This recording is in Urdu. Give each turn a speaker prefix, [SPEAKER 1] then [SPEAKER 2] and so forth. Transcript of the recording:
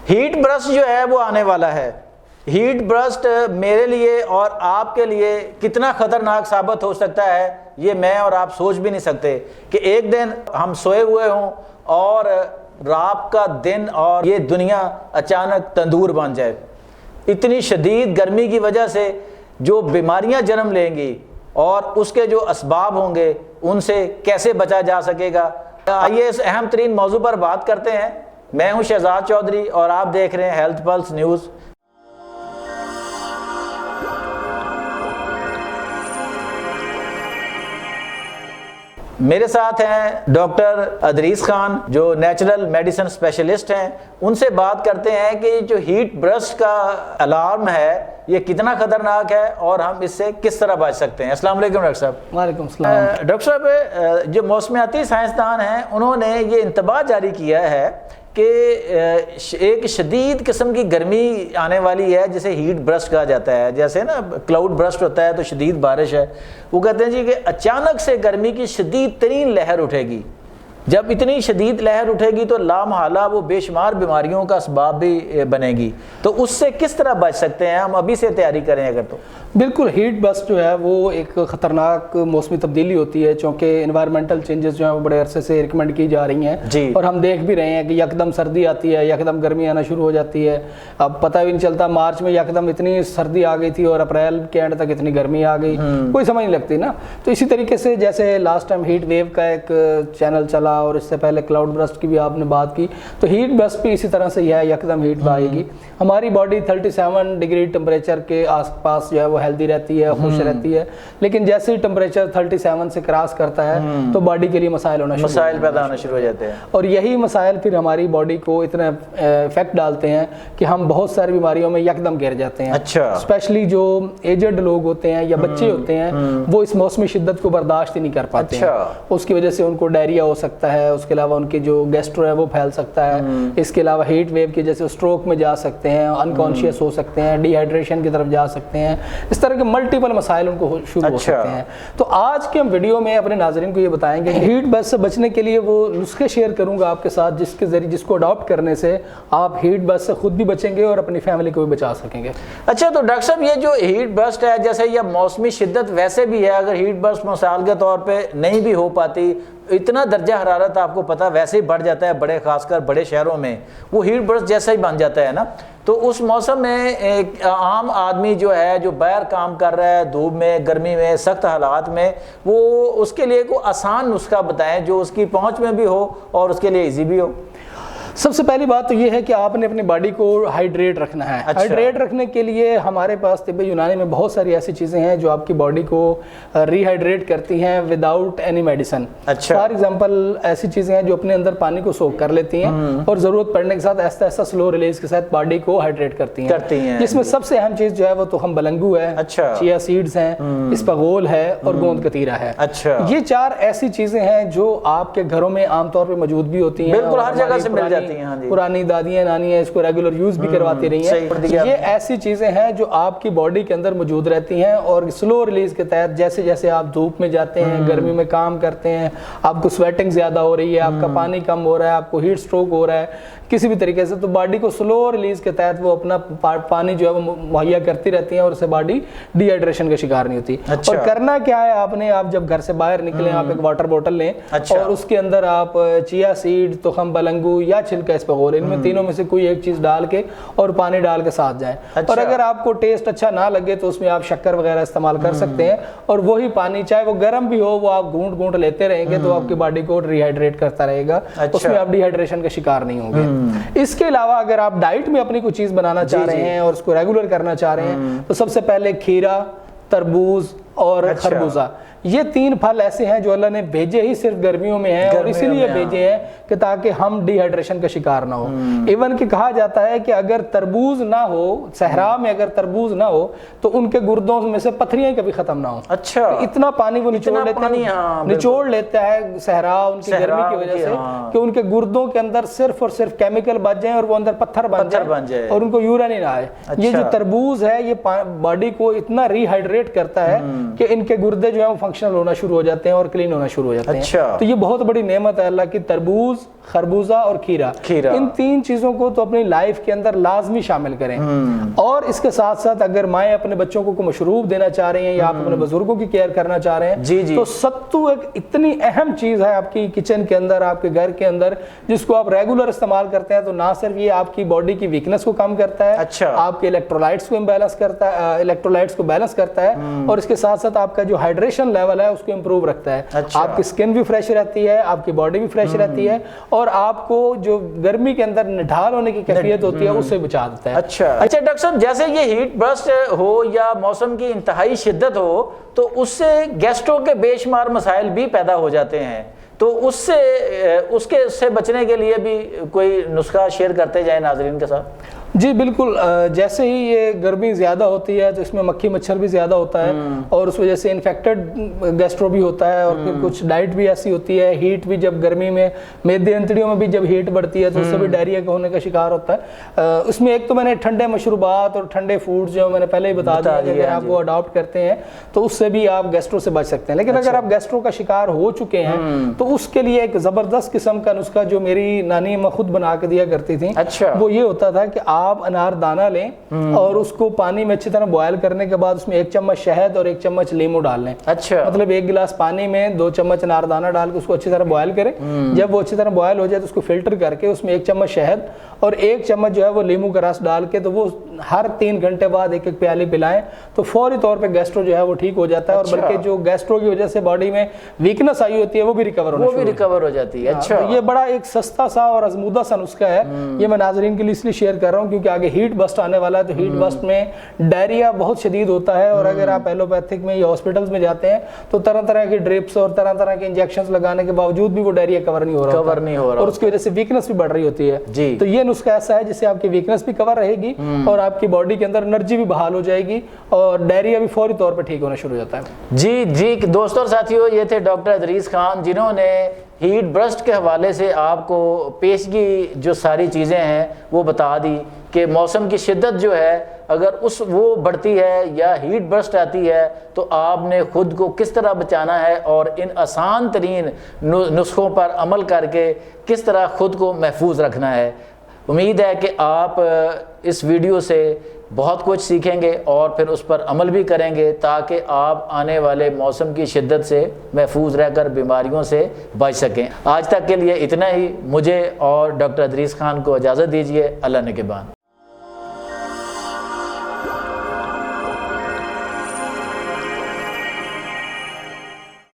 [SPEAKER 1] ہیٹ برسٹ جو ہے وہ آنے والا ہے. ہیٹ برسٹ میرے لیے اور آپ کے لیے کتنا خطرناک ثابت ہو سکتا ہے یہ میں اور آپ سوچ بھی نہیں سکتے کہ ایک دن ہم سوئے ہوئے ہوں اور رات کا دن اور یہ دنیا اچانک تندور بن جائے. اتنی شدید گرمی کی وجہ سے جو بیماریاں جنم لیں گی اور اس کے جو اسباب ہوں گے ان سے کیسے بچا جا سکے گا. آئیے اس اہم ترین موضوع پر بات کرتے ہیں. میں ہوں شہزاد چودھری اور آپ دیکھ رہے ہیں ہیلتھ پلس نیوز. میرے ساتھ ہیں ڈاکٹر ادریس خان جو نیچرل میڈیسن اسپیشلسٹ ہیں. ان سے بات کرتے ہیں کہ جو ہیٹ برسٹ کا الارم ہے یہ کتنا خطرناک ہے اور ہم اس سے کس طرح بچ سکتے ہیں. السلام علیکم ڈاکٹر صاحب.
[SPEAKER 2] وعلیکم السلام.
[SPEAKER 1] ڈاکٹر صاحب جو موسمیاتی سائنسدان ہیں انہوں نے یہ انتباہ جاری کیا ہے کہ ایک شدید قسم کی گرمی آنے والی ہے جسے ہیٹ برسٹ کہا جاتا ہے. جیسے نا کلاؤڈ برسٹ ہوتا ہے تو شدید بارش ہے. وہ کہتے ہیں جی کہ اچانک سے گرمی کی شدید ترین لہر اٹھے گی. جب اتنی شدید لہر اٹھے گی تو لامحالہ وہ بے شمار بیماریوں کا اسباب بھی بنے گی. تو اس سے کس طرح بچ سکتے ہیں ہم ابھی سے تیاری کریں اگر تو؟
[SPEAKER 2] بالکل. ہیٹ برسٹ جو ہے وہ ایک خطرناک موسمی تبدیلی ہوتی ہے چونکہ انوائرمنٹل چینجز جو ہیں وہ بڑے عرصے سے ریکمینڈ کی جا رہی ہیں
[SPEAKER 1] جی.
[SPEAKER 2] اور ہم دیکھ بھی رہے ہیں کہ یکدم سردی آتی ہے, یکدم گرمی آنا شروع ہو جاتی ہے. اب پتہ بھی نہیں چلتا مارچ میں یکدم اتنی سردی آ گئی تھی اور اپریل کے اینڈ تک اتنی گرمی آ گئی, کوئی سمجھ نہیں لگتی نا. تو اسی طریقے سے جیسے لاسٹ ٹائم ہیٹ ویو کا ایک چینل چلا اور اس سے پہلے کلاؤڈ برسٹ کی بھی آپ نے بات کی, تو ہیٹ برسٹ بھی اسی طرح سے یہ ہے, یکدم ہیٹ آئے گی. ہماری باڈی 37 ڈگری ٹمپریچر کے آس پاس جو ہے وہ ہیلدی رہتی ہے, خوش رہتی ہے, لیکن جیسے ہی ٹمپریچر 37 سے کراس کرتا ہے تو باڈی کے لیے مسائل
[SPEAKER 1] پیدا ہونا شروع ہو جاتے ہیں.
[SPEAKER 2] اور یہی مسائل پھر ہماری باڈی کو اتنا افیکٹ ڈالتے ہیں کہ ہم بہت ساری بیماریوں میں یکدم گر جاتے ہیں.
[SPEAKER 1] اچھا.
[SPEAKER 2] اسپیشلی جو ایجڈ لوگ ہوتے ہیں یا بچے ہوتے ہیں وہ اس موسمی شدت کو برداشت ہی نہیں کر پاتے ہیں. اس کی وجہ سے ان کو ڈائریا ہو سکتا ہے, اس کے علاوہ ان کے جو گیسٹرو ہے وہ پھیل سکتا ہے, اس کے علاوہ ہیٹ ویو کی جیسے اسٹروک میں جا سکتے ہیں, انکانشیس ہو سکتے ہیں, ڈی ہائیڈریشن کی طرف جا سکتے ہیں. اس طرح کے ملٹیپل مسائل ان کو شروع ہو سکتے ہیں. تو آج کے ہم ویڈیو میں اپنے ناظرین کو یہ بتائیں گے ہیٹ برسٹ سے بچنے کے لیے وہ نسخے شیئر کروں گا آپ کے ساتھ جس کے ذریعے جس کو اڈاپٹ کرنے سے آپ ہیٹ برسٹ سے خود بھی بچیں گے اور اپنی فیملی کو بھی بچا سکیں گے.
[SPEAKER 1] اچھا, تو ڈاکٹر صاحب یہ جو ہیٹ برسٹ ہے جیسے یہ موسمی شدت ویسے بھی ہے, اگر ہیٹ برسٹ مثال کے طور پہ نہیں بھی ہو پاتی, اتنا درجہ حرارت آپ کو پتہ ویسے ہی بڑھ جاتا ہے بڑے خاص کر بڑے شہروں میں, وہ ہیٹ برسٹ جیسا ہی بن جاتا ہے نا. تو اس موسم میں ایک عام آدمی جو ہے جو باہر کام کر رہا ہے دھوپ میں گرمی میں سخت حالات میں, وہ اس کے لیے کوئی آسان نسخہ بتائیں جو اس کی پہنچ میں بھی ہو اور اس کے لیے ایزی بھی ہو.
[SPEAKER 2] سب سے پہلی بات تو یہ ہے کہ آپ نے اپنی باڈی کو ہائیڈریٹ رکھنا ہے. ہائیڈریٹ رکھنے کے لیے ہمارے پاس طب یونانی میں بہت ساری ایسی چیزیں ہیں جو آپ کی باڈی کو ری ہائیڈریٹ کرتی ہیں without any medicine. For example ایسی چیزیں ہیں جو اپنے اندر پانی کو سوک کر لیتی ہیں اور ضرورت پڑنے کے ساتھ ایسا ایسا سلو ریلیز کے ساتھ باڈی کو ہائیڈریٹ کرتی ہیں, جس میں سب سے اہم چیز جو ہے وہ تو ہم بلنگو ہے, چیا سیڈز ہیں, اسپغول ہے اور گوند کتیرا ہے. یہ 4 ایسی چیزیں ہیں جو آپ کے گھروں میں عام طور پہ موجود بھی ہوتی ہیں,
[SPEAKER 1] بالکل ہر جگہ سے مل جاتی ہیں.
[SPEAKER 2] پرانی دادیاں نانیاں اس کو ریگولر یوز بھی کرواتی رہی ہیں. یہ ایسی چیزیں ہیں جو آپ کی باڈی کے اندر موجود رہتی ہیں اور سلو ریلیز کے تحت جیسے جیسے آپ دھوپ میں جاتے ہیں, گرمی میں کام کرتے ہیں, آپ کو سویٹنگ زیادہ ہو رہی ہے, آپ کا پانی کم ہو رہا ہے, آپ کو ہیٹ سٹروک ہو رہا ہے کسی بھی طریقے سے, تو باڈی کو سلو ریلیز کے تحت وہ اپنا پانی جو ہے وہ مہیا کرتی رہتی ہیں اور اس سے باڈی ڈی ہائیڈریشن کا شکار نہیں ہوتی. اور کرنا کیا ہے آپ نے, آپ جب گھر سے باہر نکلیں آپ ایک واٹر بوٹل لیں اور اس کے اندر آپ چیا سیڈ, تخم بلنگو یا چھلکا اسپغول, ان میں تینوں میں سے کوئی ایک چیز ڈال کے اور پانی ڈال کے ساتھ جائیں. اور اگر آپ کو ٹیسٹ اچھا نہ لگے تو اس میں آپ شکر وغیرہ استعمال کر سکتے ہیں, اور وہی پانی چاہے وہ گرم بھی ہو وہ آپ گھونٹ گھونٹ لیتے رہیں گے تو آپ کی باڈی کو ری ہائیڈریٹ کرتا رہے گا, اس میں آپ ڈی ہائیڈریشن کا شکار نہیں ہوں گے. اس کے علاوہ اگر آپ ڈائٹ میں اپنی کوئی چیز بنانا چاہ رہے ہیں اور اس کو ریگولر کرنا چاہ رہے ہیں تو سب سے پہلے کھیرا, تربوز اور خربوزہ, یہ 3 پھل ایسے ہیں جو اللہ نے بھیجے ہی صرف گرمیوں میں ہیں اور اسی لیے بھیجے ہیں کہ تاکہ ہم ڈی ہائیڈریشن کا شکار نہ ہو. ایون کہ کہا جاتا ہے کہ اگر تربوز نہ ہو, صحرا میں اگر تربوز نہ ہو تو ان کے گردوں میں سے پتھریاں کبھی ختم نہ ہوں.
[SPEAKER 1] اچھا,
[SPEAKER 2] اتنا پانی وہ نچوڑ لیتا ہے صحرا ان کی گرمی کی وجہ سے کہ ان کے گردوں کے اندر صرف اور صرف کیمیکل بچ جائیں اور وہ اندر پتھر بن جائے اور ان کو یورین ہی نہ آئے. یہ جو تربوز ہے یہ باڈی کو اتنا ری ہائیڈریٹ کرتا ہے کہ ان کے گردے جو ہیں وہ فنکشنل ہونا شروع ہو جاتے ہیں اور کلین ہونا شروع ہو جاتے ہیں. تو یہ بہت بڑی نعمت ہے اللہ کی. تربوز تربوز, خربوزہ اور کھیرا, ان 3 چیزوں کو تو اپنی لائف کے اندر لازمی شامل کریں. اور اس کے ساتھ ساتھ اگر مائیں اپنے بچوں کو کوئی مشروب دینا چاہ رہے ہیں یا آپ اپنے بزرگوں کی کیئر کرنا چاہ رہے ہیں, تو ستو ایک اتنی اہم چیز ہے آپ کی کچن کے اندر, آپ کے گھر کے اندر, جس کو آپ ریگولر استعمال کرتے ہیں تو نہ صرف یہ آپ کی باڈی کی ویکنس کو کم کرتا ہے, آپ کے الیکٹرولائٹس کو بیلنس کرتا ہے, الیکٹرولائٹس کو بیلنس کرتا ہے, اور اس کے ساتھ ساتھ آپ کا جو ہائیڈریشن لیول ہے اس کو امپروو رکھتا ہے. آپ کی سکن بھی فریش رہتی ہے, آپ کی باڈی بھی فریش رہتی ہے, اور آپ کو جو گرمی کے اندر نڈھال ہونے کی کیفیت ہوتی ہے اس سے بچا دیتا ہے.
[SPEAKER 1] اچھا ڈاکٹر صاحب, جیسے یہ ہیٹ برسٹ ہو یا موسم کی انتہائی شدت ہو تو اس سے گیسٹرو کے بے شمار مسائل بھی پیدا ہو جاتے ہیں, تو اس سے بچنے کے لیے بھی کوئی نسخہ شیئر کرتے جائیں ناظرین کے ساتھ؟
[SPEAKER 2] جی بالکل, جیسے ہی یہ گرمی زیادہ ہوتی ہے تو اس میں مکھی مچھر بھی زیادہ ہوتا ہے, اور اس وجہ سے انفیکٹڈ گیسٹرو بھی ہوتا ہے, اور پھر کچھ ڈائٹ بھی ایسی ہوتی ہے, ہیٹ بھی جب گرمی میں میدے انتڑیوں میں بھی جب ہیٹ بڑھتی ہے تو اس سے بھی ڈائریا کا ہونے کا شکار ہوتا ہے. اس میں ایک تو میں نے ٹھنڈے مشروبات اور ٹھنڈے فوڈز جو میں نے پہلے ہی بتا دیا کہ اگر آپ وہ اڈاپٹ کرتے ہیں تو اس سے بھی آپ گیسٹرو سے بچ سکتے ہیں. لیکن اگر آپ گیسٹرو کا شکار ہو چکے ہیں تو اس کے لیے ایک زبردست قسم کا نسخہ جو میری نانی میں خود بنا کے دیا کرتی تھی, وہ یہ ہوتا تھا کہ آپ انار دانہ لیں اور اس کو پانی میں اچھی طرح بوائل کرنے کے بعد اس میں 1 چمچ شہد اور 1 چمچ لیمو ڈال لیں. مطلب 1 گلاس پانی میں 2 چمچ انار دانہ ڈال کے اس کو اچھی طرح بوائل کریں. جب وہ اچھی طرح بوائل ہو جائے تو اس کو فلٹر کر کے اس میں 1 چمچ شہد اور 1 چمچ جو ہے وہ لیمو کا رس ڈال کے تو وہ ہر 3 گھنٹے بعد 1 پیالی پلائیں تو فوری طور پہ گیسٹرو جو ہے وہ ٹھیک ہو جاتا ہے, اور بلکہ جو گیسٹرو کی وجہ سے باڈی میں ویکنس آئی ہوتی ہے وہ بھی ریکور ہو جاتی ہے. اچھا, یہ بڑا ایک سستا سا اور ازمودہ سا نسخہ ہے. یہ میں ناظرین کے لیے اس لیے شیئر کر رہا ہوں کیونکہ آگے ہیٹ بسٹ آنے والا ہے, تو ہیٹ بسٹ میں ڈائریا بہت شدید ہوتا ہے, اور اگر آپ ایلوپیتھک میں یا ہاسپٹلز میں جاتے ہیں تو طرح طرح کی ڈرپس اور طرح طرح کے انجیکشنز لگانے کے باوجود بھی وہ ڈائریا کور نہیں ہو رہا, اور اس کی وجہ سے ویکنس بھی بڑھ رہی ہوتی ہے. تو یہ نسخہ ایسا ہے جس سے آپ کی ویکنس بھی کور رہے گی اور آپ کی باڈی کے اندر انرجی بھی بحال ہو جائے گی, اور ڈائریا بھی فوری طور پہ ٹھیک ہونا شروع ہو جاتا ہے.
[SPEAKER 1] جی دوستوں اور ساتھیوں, یہ تھے ڈاکٹر ادریس خان جنہوں نے ہیٹ برسٹ کے حوالے سے آپ کو پیشگی جو ساری چیزیں ہیں وہ بتا دی کہ موسم کی شدت جو ہے اگر وہ بڑھتی ہے یا ہیٹ برسٹ آتی ہے تو آپ نے خود کو کس طرح بچانا ہے, اور ان آسان ترین نسخوں پر عمل کر کے کس طرح خود کو محفوظ رکھنا ہے. امید ہے کہ آپ اس ویڈیو سے بہت کچھ سیکھیں گے اور پھر اس پر عمل بھی کریں گے تاکہ آپ آنے والے موسم کی شدت سے محفوظ رہ کر بیماریوں سے بچ سکیں. آج تک کے لیے اتنا ہی. مجھے اور ڈاکٹر ادریس خان کو اجازت دیجیے. اللہ نگہبان.